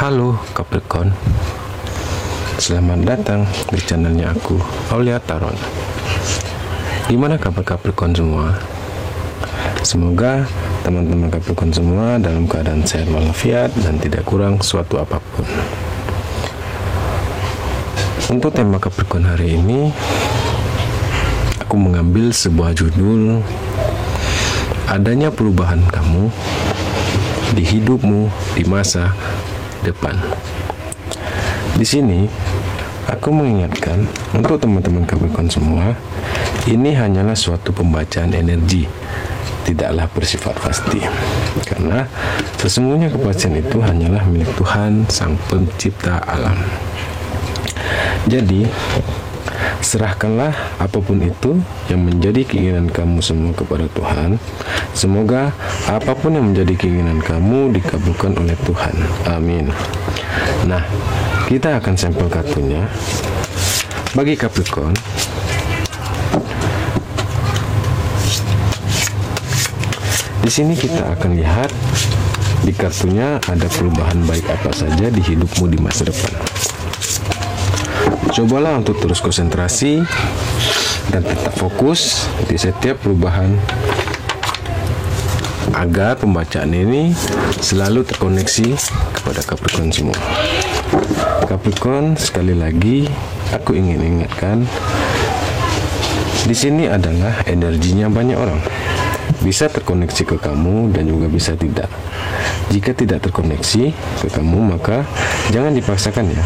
Halo Capricorn, selamat datang di channelnya aku, Aulia Taron. Gimana kabar Capricorn semua? Semoga teman-teman Capricorn semua dalam keadaan sehat walafiat dan tidak kurang suatu apapun. Untuk tema Capricorn hari ini, aku mengambil sebuah judul, adanya perubahan kamu di hidupmu di masa depan. Di sini aku mengingatkan untuk teman-teman Capricorn semua, ini hanyalah suatu pembacaan energi, tidaklah bersifat pasti. Karena sesungguhnya kepastian itu hanyalah milik Tuhan Sang Pencipta alam. Jadi, serahkanlah apapun itu yang menjadi keinginan kamu semua kepada Tuhan. Semoga apapun yang menjadi keinginan kamu dikabulkan oleh Tuhan. Amin. Nah, kita akan sampel kartunya. Bagi Capricorn, di sini kita akan lihat di kartunya ada perubahan baik apa saja di hidupmu di masa depan. Cobalah untuk terus konsentrasi dan tetap fokus di setiap perubahan agar pembacaan ini selalu terkoneksi kepada Capricorn semua. Capricorn, sekali lagi aku ingin ingatkan, di sini adalah energinya banyak orang. Bisa terkoneksi ke kamu dan juga bisa tidak. Jika tidak terkoneksi ke kamu, maka jangan dipaksakan ya.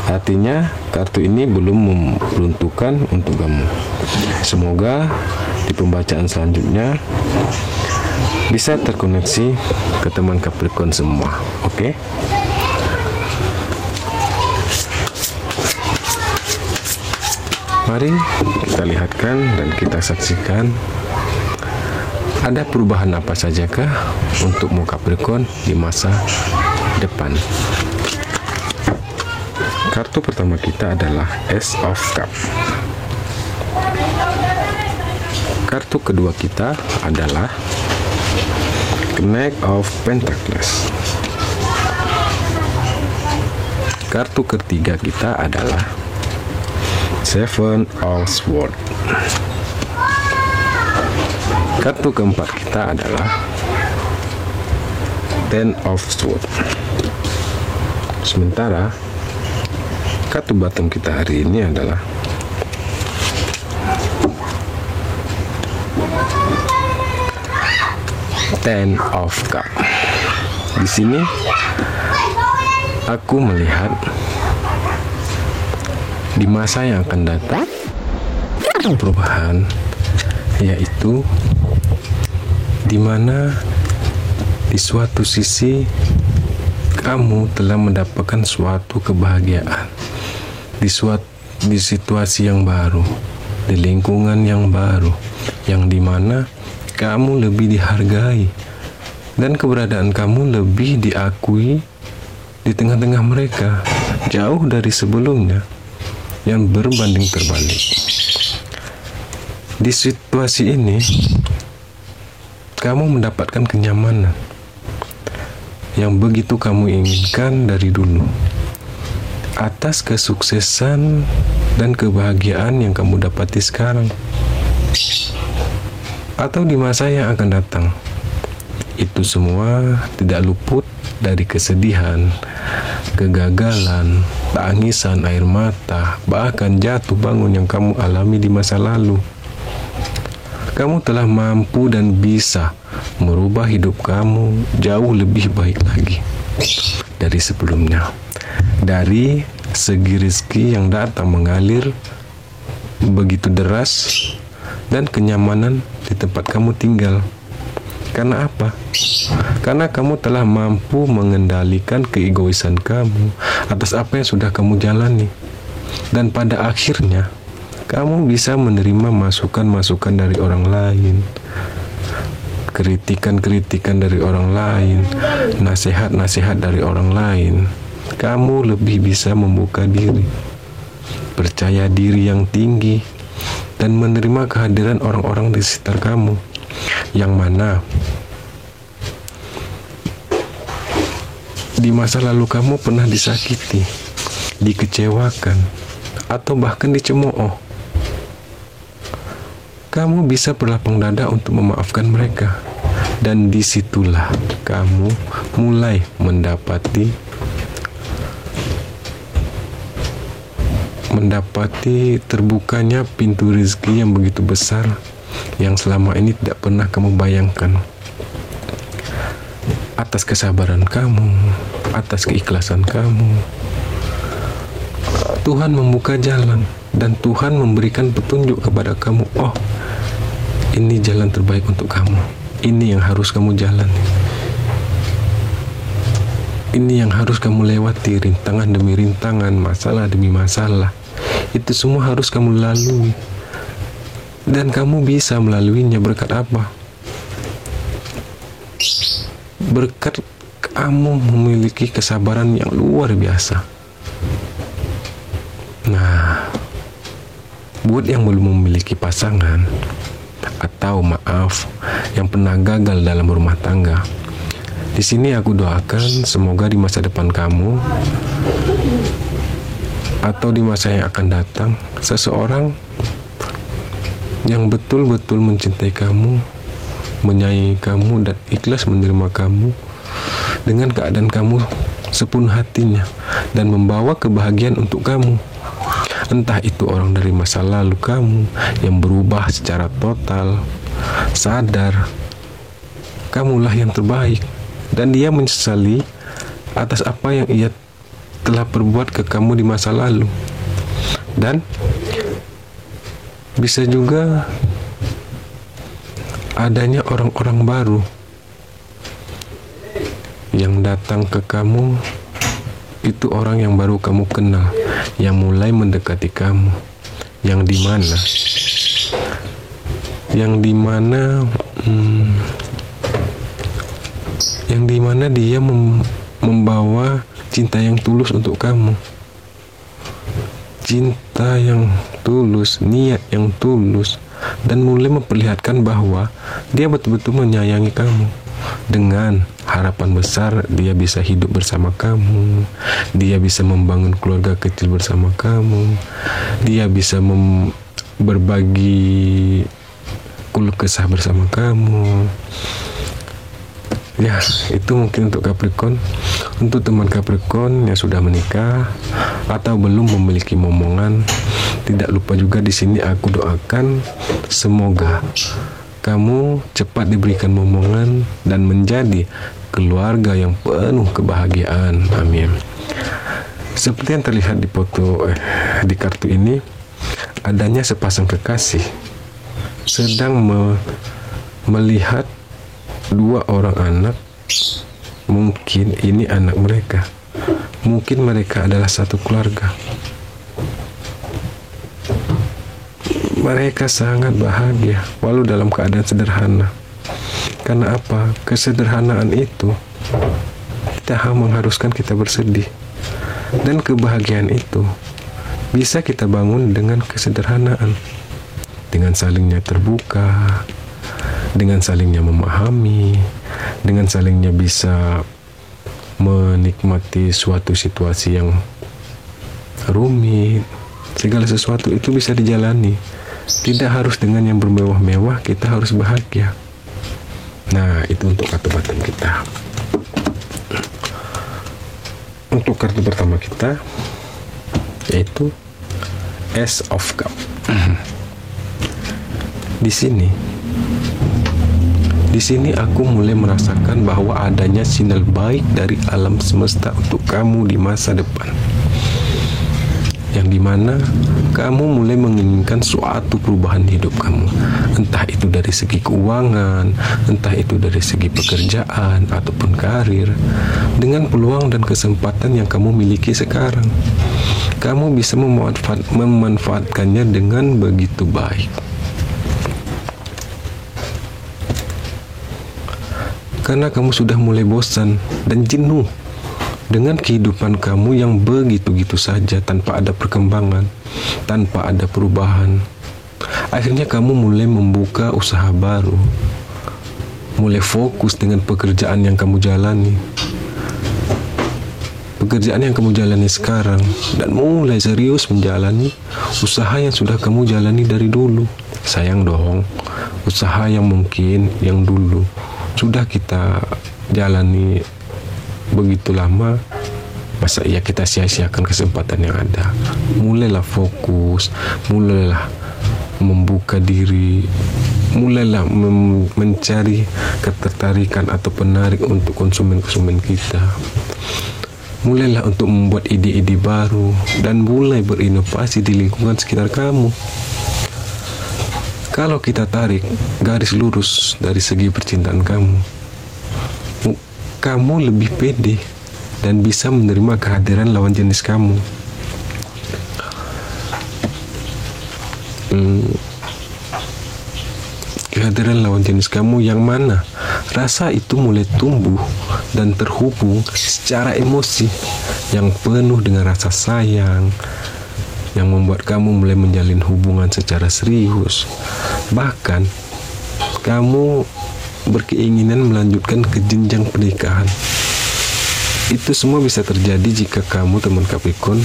Artinya kartu ini belum memperuntukkan untuk kamu. Semoga di pembacaan selanjutnya bisa terkoneksi ke teman Capricorn semua. Oke? Mari kita lihatkan dan kita saksikan ada perubahan apa sajakah untukmu Capricorn di masa depan. Kartu pertama kita adalah Ace of Cups. Kartu kedua kita adalah Knight of Pentacles. Kartu ketiga kita adalah Seven of Swords. Kartu keempat kita adalah Ten of Swords. Sementara kartu bottom kita hari ini adalah Ten of Cups. Di sini aku melihat di masa yang akan datang perubahan, yaitu di mana di suatu sisi kamu telah mendapatkan suatu kebahagiaan di situasi yang baru, di lingkungan yang baru, yang dimana kamu lebih dihargai dan keberadaan kamu lebih diakui di tengah-tengah mereka, jauh dari sebelumnya yang berbanding terbalik. Di situasi ini kamu mendapatkan kenyamanan yang begitu kamu inginkan dari dulu, atas kesuksesan dan kebahagiaan yang kamu dapati sekarang atau di masa yang akan datang. Itu semua tidak luput dari kesedihan, kegagalan, tangisan air mata, bahkan jatuh bangun yang kamu alami di masa lalu. Kamu telah mampu dan bisa merubah hidup kamu jauh lebih baik lagi dari sebelumnya. Dari segi rezeki yang datang mengalir begitu deras dan kenyamanan di tempat kamu tinggal. Karena apa? Karena kamu telah mampu mengendalikan keegoisan kamu atas apa yang sudah kamu jalani. Dan pada akhirnya kamu bisa menerima masukan-masukan dari orang lain, kritikan-kritikan dari orang lain, nasihat-nasihat dari orang lain. Kamu lebih bisa membuka diri, percaya diri yang tinggi, dan menerima kehadiran orang-orang di sekitar kamu, yang mana di masa lalu kamu pernah disakiti, dikecewakan, atau bahkan dicemooh. Kamu bisa berlapang dada untuk memaafkan mereka. Dan disitulah kamu mulai mendapati terbukanya pintu rezeki yang begitu besar yang selama ini tidak pernah kamu bayangkan. Atas kesabaran kamu, atas keikhlasan kamu, Tuhan membuka jalan dan Tuhan memberikan petunjuk kepada kamu. Oh, ini jalan terbaik untuk kamu. Ini yang harus kamu jalani. Ini yang harus kamu lewati, rintangan demi rintangan, masalah demi masalah. Itu semua harus kamu lalui. Dan kamu bisa melaluinya berkat apa? Berkat kamu memiliki kesabaran yang luar biasa. Nah, buat yang belum memiliki pasangan, atau maaf, yang pernah gagal dalam rumah tangga, di sini aku doakan semoga di masa depan kamu atau di masa yang akan datang, seseorang yang betul-betul mencintai kamu, menyayangi kamu, dan ikhlas menerima kamu dengan keadaan kamu sepenuh hatinya dan membawa kebahagiaan untuk kamu. Entah itu orang dari masa lalu kamu yang berubah secara total, sadar kamulah yang terbaik, dan dia menyesali atas apa yang ia telah perbuat ke kamu di masa lalu. Dan bisa juga adanya orang-orang baru yang datang ke kamu. Itu orang yang baru kamu kenal, yang mulai mendekati kamu, yang dimana dia membawa cinta yang tulus untuk kamu, cinta yang tulus, niat yang tulus, dan mulai memperlihatkan bahwa dia betul-betul menyayangi kamu. Dengan harapan besar dia bisa hidup bersama kamu, dia bisa membangun keluarga kecil bersama kamu, dia bisa berbagi keluh kesah bersama kamu. Ya, itu mungkin untuk Capricorn. Untuk teman Capricorn yang sudah menikah atau belum memiliki momongan, tidak lupa juga di sini aku doakan semoga kamu cepat diberikan momongan dan menjadi keluarga yang penuh kebahagiaan. Amin. Seperti yang terlihat di foto di kartu ini, adanya sepasang kekasih sedang melihat dua orang anak. Mungkin ini anak mereka, mungkin mereka adalah satu keluarga. Mereka sangat bahagia walau dalam keadaan sederhana. Karena apa? Kesederhanaan itu tidak mengharuskan kita bersedih. Dan kebahagiaan itu bisa kita bangun dengan kesederhanaan, dengan salingnya terbuka, dengan salingnya memahami, dengan salingnya bisa menikmati suatu situasi yang rumit. Segala sesuatu itu bisa dijalani. Tidak harus dengan yang bermewah-mewah, kita harus bahagia. Nah, itu untuk kartu batin kita. Untuk kartu pertama kita yaitu Ace of Cup. Di sini aku mulai merasakan bahwa adanya sinyal baik dari alam semesta untuk kamu di masa depan, yang dimana kamu mulai menginginkan suatu perubahan hidup kamu, entah itu dari segi keuangan, entah itu dari segi pekerjaan ataupun karir. Dengan peluang dan kesempatan yang kamu miliki sekarang, kamu bisa memanfaatkannya dengan begitu baik. Karena kamu sudah mulai bosan dan jenuh dengan kehidupan kamu yang begitu-gitu saja, tanpa ada perkembangan, tanpa ada perubahan. Akhirnya kamu mulai membuka usaha baru, mulai fokus dengan pekerjaan yang kamu jalani. pekerjaan yang kamu jalani sekarang dan mulai serius menjalani usaha yang sudah kamu jalani dari dulu. Sayang dong, usaha yang mungkin yang dulu sudah kita jalani begitu lama, masa iya kita sia-siakan kesempatan yang ada. Mulailah fokus, mulailah membuka diri, mulailah mencari ketertarikan atau penarik untuk konsumen-konsumen kita. Mulailah untuk membuat ide-ide baru dan mulai berinovasi di lingkungan sekitar kamu. Kalau kita tarik garis lurus dari segi percintaan kamu, kamu lebih pede dan bisa menerima kehadiran lawan jenis kamu. Kehadiran lawan jenis kamu yang mana rasa itu mulai tumbuh dan terhubung secara emosi yang penuh dengan rasa sayang, yang membuat kamu mulai menjalin hubungan secara serius. Bahkan kamu berkeinginan melanjutkan ke jenjang pernikahan. Itu semua bisa terjadi jika kamu, teman Capricorn,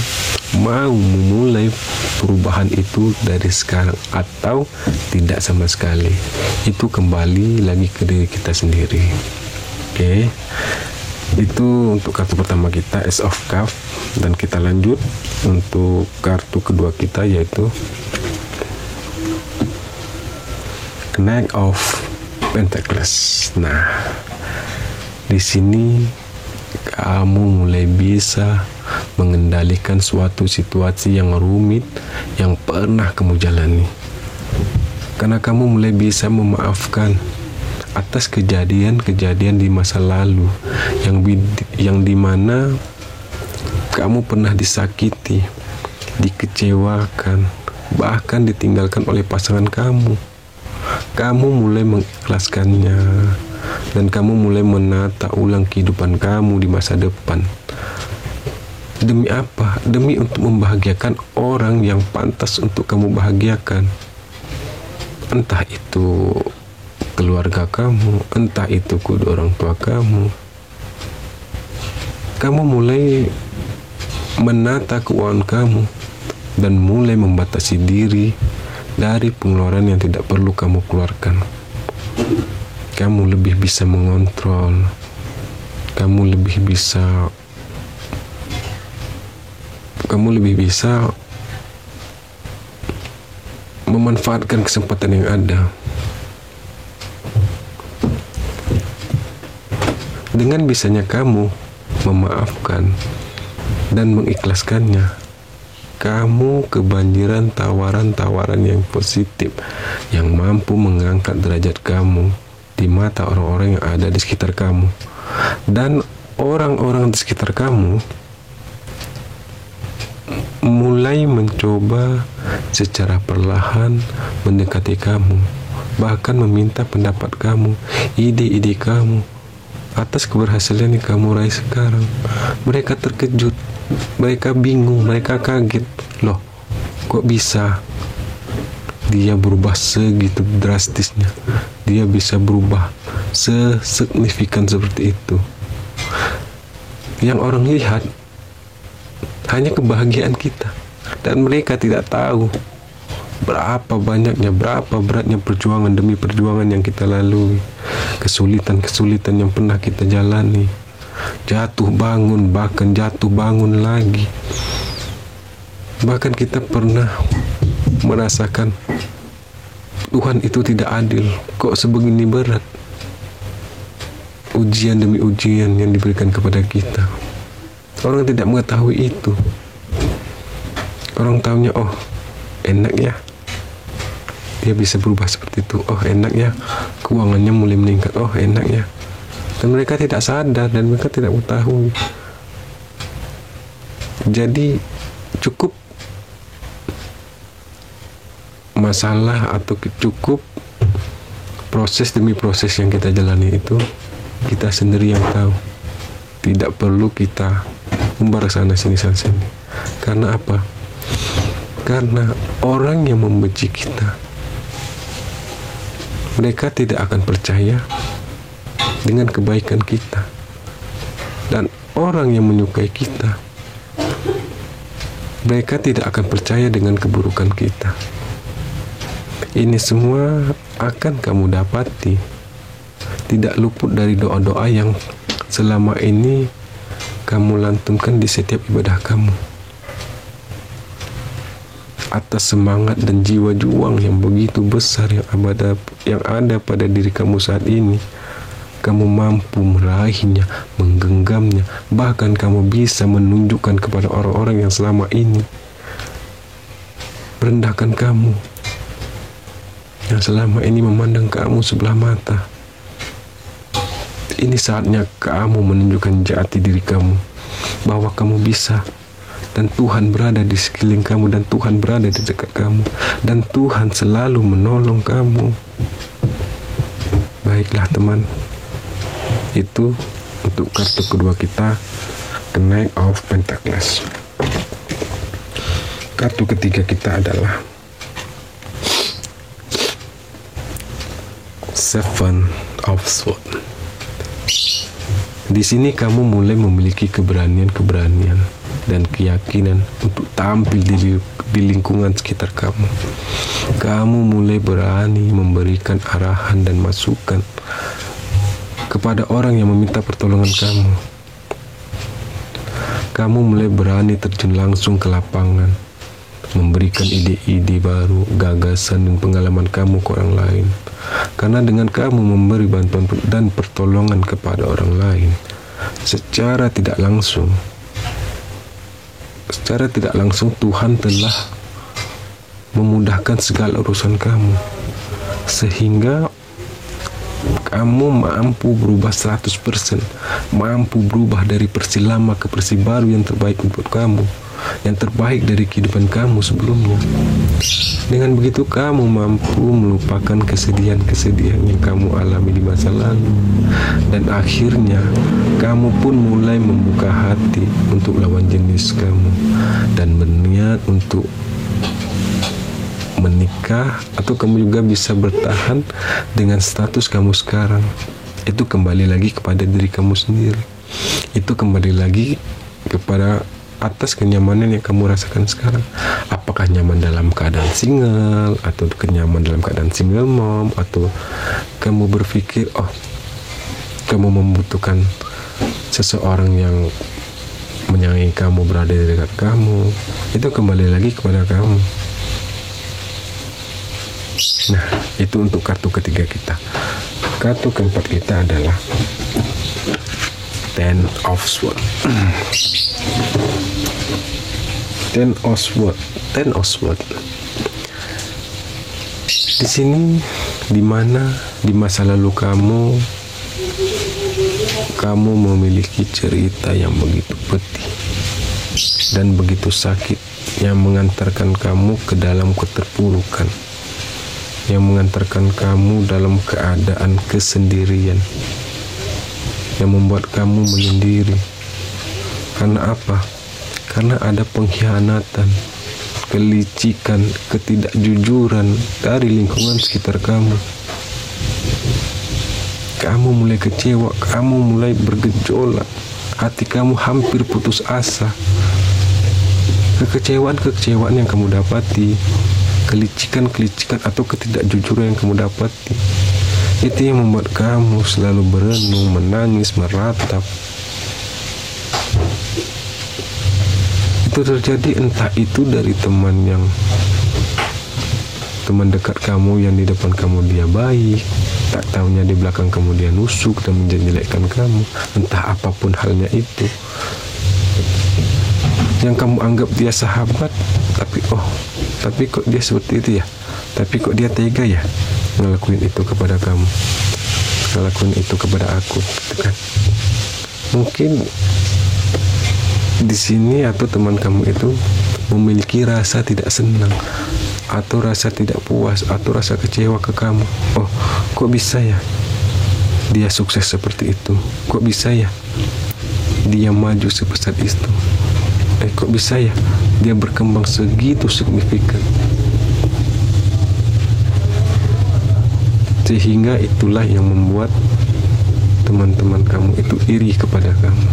mau memulai perubahan itu dari sekarang atau tidak sama sekali. Itu kembali lagi ke diri kita sendiri. Oke. Itu untuk kartu pertama kita, Ace of Cups, dan kita lanjut untuk kartu kedua kita, yaitu Knight of Pentacles. Nah, di sini kamu mulai bisa mengendalikan suatu situasi yang rumit yang pernah kamu jalani. Karena kamu mulai bisa memaafkan atas kejadian-kejadian di masa lalu yang dimana kamu pernah disakiti, dikecewakan, bahkan ditinggalkan oleh pasangan kamu. Kamu mulai mengikhlaskannya dan kamu mulai menata ulang kehidupan kamu di masa depan. Demi apa? Demi untuk membahagiakan orang yang pantas untuk kamu bahagiakan. Entah itu keluarga kamu, entah itu kedua orang tua kamu. Kamu mulai menata keuangan kamu dan mulai membatasi diri dari pengeluaran yang tidak perlu kamu keluarkan. Kamu lebih bisa mengontrol, kamu lebih bisa memanfaatkan kesempatan yang ada. Dengan bisanya kamu memaafkan dan mengikhlaskannya, kamu kebanjiran tawaran-tawaran yang positif yang mampu mengangkat derajat kamu di mata orang-orang yang ada di sekitar kamu. Dan orang-orang di sekitar kamu mulai mencoba secara perlahan mendekati kamu, bahkan meminta pendapat kamu, ide-ide kamu atas keberhasilan yang kamu raih sekarang. Mereka terkejut, mereka bingung, mereka kaget. Loh, kok bisa dia berubah segitu drastisnya? Dia bisa berubah sesignifikan seperti itu. Yang orang lihat hanya kebahagiaan kita, dan mereka tidak tahu berapa banyaknya, berapa beratnya perjuangan demi perjuangan yang kita lalui, kesulitan-kesulitan yang pernah kita jalani, jatuh bangun, bahkan jatuh bangun lagi. Bahkan kita pernah merasakan Tuhan itu tidak adil, kok sebegini berat ujian demi ujian yang diberikan kepada kita. Orang tidak mengetahui itu. Orang tahunya, oh enak ya, dia bisa berubah seperti itu. Oh enak ya, keuangannya mulai meningkat. Oh enak ya. Dan mereka tidak sadar dan mereka tidak mengetahui. Jadi cukup masalah atau cukup proses demi proses yang kita jalani itu kita sendiri yang tahu. Tidak perlu kita umbar sana sini. Karena apa? Karena orang yang membenci kita, mereka tidak akan percaya dengan kebaikan kita. Dan orang yang menyukai kita, mereka tidak akan percaya dengan keburukan kita. Ini semua akan kamu dapati, tidak luput dari doa-doa yang selama ini kamu lantunkan di setiap ibadah kamu. Atas semangat dan jiwa juang yang begitu besar yang ada pada diri kamu saat ini, kamu mampu meraihnya, menggenggamnya, bahkan kamu bisa menunjukkan kepada orang-orang yang selama ini merendahkan kamu, yang selama ini memandang kamu sebelah mata. Ini saatnya kamu menunjukkan jati diri kamu, bahwa kamu bisa, dan Tuhan berada di sekeliling kamu, dan Tuhan berada di dekat kamu, dan Tuhan selalu menolong kamu. Baiklah teman, itu untuk kartu kedua kita, The Knight of Pentacles. Kartu ketiga kita adalah Seven of Swords. Di sini kamu mulai memiliki keberanian dan keyakinan untuk tampil di lingkungan sekitar kamu. Kamu mulai berani memberikan arahan dan masukan kepada orang yang meminta pertolongan kamu. Kamu mulai berani terjun langsung ke lapangan, memberikan ide-ide baru, gagasan dan pengalaman kamu ke orang lain. Karena dengan kamu memberi bantuan dan pertolongan kepada orang lain, secara tidak langsung Tuhan telah memudahkan segala urusan kamu, sehingga kamu mampu berubah 100%, mampu berubah dari versi lama ke versi baru yang terbaik untuk kamu, yang terbaik dari kehidupan kamu sebelumnya. Dengan begitu kamu mampu melupakan kesedihan-kesedihan yang kamu alami di masa lalu, dan akhirnya kamu pun mulai membuka hati untuk lawan jenis kamu dan berniat untuk menikah, atau kamu juga bisa bertahan dengan status kamu sekarang. Itu kembali lagi kepada diri kamu sendiri. Itu kembali lagi kepada atas kenyamanan yang kamu rasakan sekarang. Apakah nyaman dalam keadaan single, atau kenyaman dalam keadaan single mom, atau kamu berpikir kamu membutuhkan seseorang yang menyayangi kamu, berada di dekat kamu. Itu kembali lagi kepada kamu. Nah, itu untuk kartu ketiga kita. Kartu keempat kita adalah Ten of Swords. Ten of Swords. Di sini, di mana di masa lalu kamu memiliki cerita yang begitu pedih dan begitu sakit, yang mengantarkan kamu ke dalam keterpurukan, yang mengantarkan kamu dalam keadaan kesendirian, yang membuat kamu menyendiri. Karena apa? Karena ada pengkhianatan, kelicikan, ketidakjujuran dari lingkungan sekitar kamu. Kamu mulai kecewa, kamu mulai bergejolak, hati kamu hampir putus asa. Kekecewaan yang kamu dapati, kelicikan atau ketidakjujuran yang kamu dapati, itu yang membuat kamu selalu berenung, menangis, meratap. Itu terjadi entah itu dari teman dekat kamu yang di depan kamu dia baik, tak tahunya di belakang kamu dia nusuk dan menjelekkan kamu. Entah apapun halnya itu, yang kamu anggap dia sahabat, tapi kok dia seperti itu ya, tapi kok dia tega ya ngelakuin itu kepada kamu, ngelakuin itu kepada aku, gitu kan. Mungkin di sini atau teman kamu itu memiliki rasa tidak senang, atau rasa tidak puas, atau rasa kecewa ke kamu. Kok bisa ya dia sukses seperti itu? Kok bisa ya dia maju sebesar itu? Kok bisa ya dia berkembang segitu signifikan? Sehingga itulah yang membuat teman-teman kamu itu iri kepada kamu.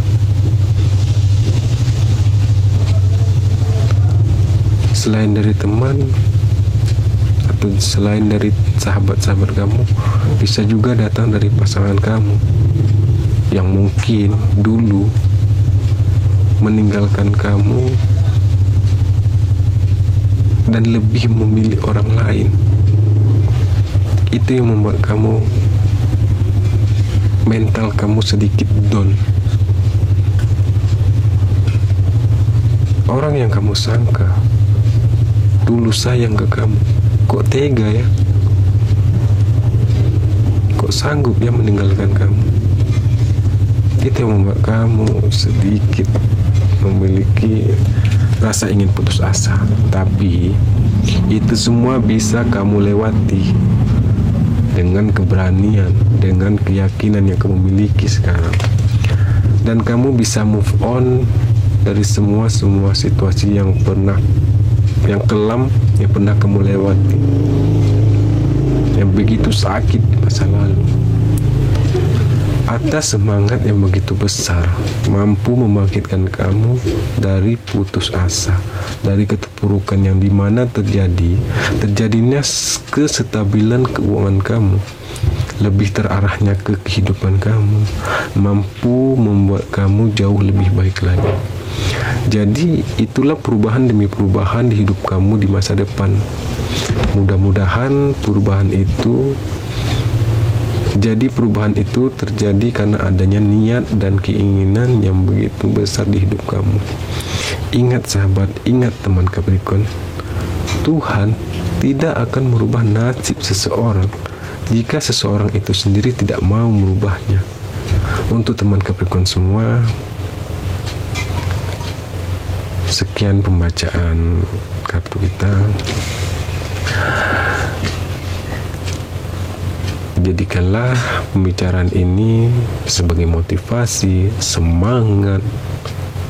selain dari teman atau selain dari sahabat-sahabat kamu, bisa juga datang dari pasangan kamu yang mungkin dulu meninggalkan kamu dan lebih memilih orang lain. Itu yang membuat kamu, mental kamu sedikit down. Orang yang kamu sangka dulu sayang ke kamu, kok tega ya? Kok sanggup ya meninggalkan kamu? Itu yang membuat kamu sedikit memiliki rasa ingin putus asa. Tapi itu semua bisa kamu lewati dengan keberanian, dengan keyakinan yang kamu miliki sekarang. Dan kamu bisa move on dari semua situasi yang kelam yang pernah kamu lewati, yang begitu sakit di masa lalu. Atas semangat yang begitu besar, mampu membangkitkan kamu dari putus asa, dari keterpurukan yang dimana terjadinya kestabilan keuangan kamu, lebih terarahnya ke kehidupan kamu, mampu membuat kamu jauh lebih baik lagi. Jadi itulah perubahan demi perubahan di hidup kamu di masa depan. Mudah-mudahan perubahan itu terjadi karena adanya niat dan keinginan yang begitu besar di hidup kamu. Ingat sahabat, ingat teman Capricorn, Tuhan tidak akan merubah nasib seseorang jika seseorang itu sendiri tidak mau merubahnya. Untuk teman Capricorn semua, sekian pembacaan kartu kita. Jadikanlah pembicaraan ini sebagai motivasi, semangat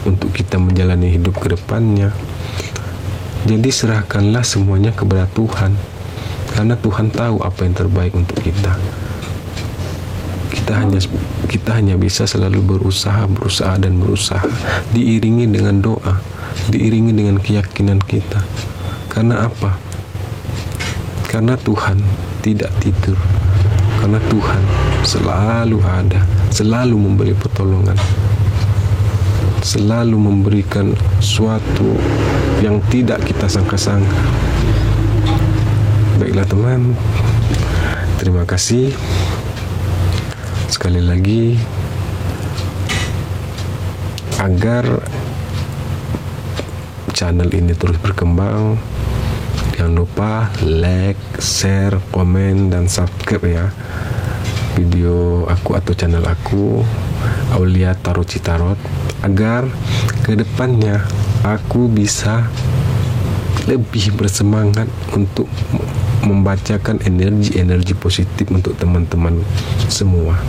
untuk kita menjalani hidup ke depannya. Jadi serahkanlah semuanya kepada Tuhan, karena Tuhan tahu apa yang terbaik untuk kita. Kita hanya bisa selalu berusaha, diiringi dengan doa, diiringi dengan keyakinan kita. Karena apa? Karena Tuhan tidak tidur. Karena Tuhan selalu ada, selalu memberi pertolongan, selalu memberikan suatu yang tidak kita sangka-sangka. Baiklah teman, terima kasih. Sekali lagi, agar channel ini terus berkembang, jangan lupa like, share, komen, dan subscribe ya video aku atau channel aku, Aulia Tarot Citarot, agar kedepannya aku bisa lebih bersemangat untuk membacakan energi-energi positif untuk teman-teman semua.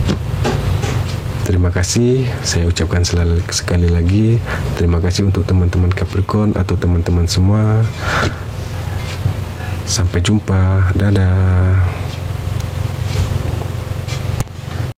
Terima kasih, saya ucapkan sekali lagi terima kasih untuk teman-teman Capricorn atau teman-teman semua. Sampai jumpa, dadah.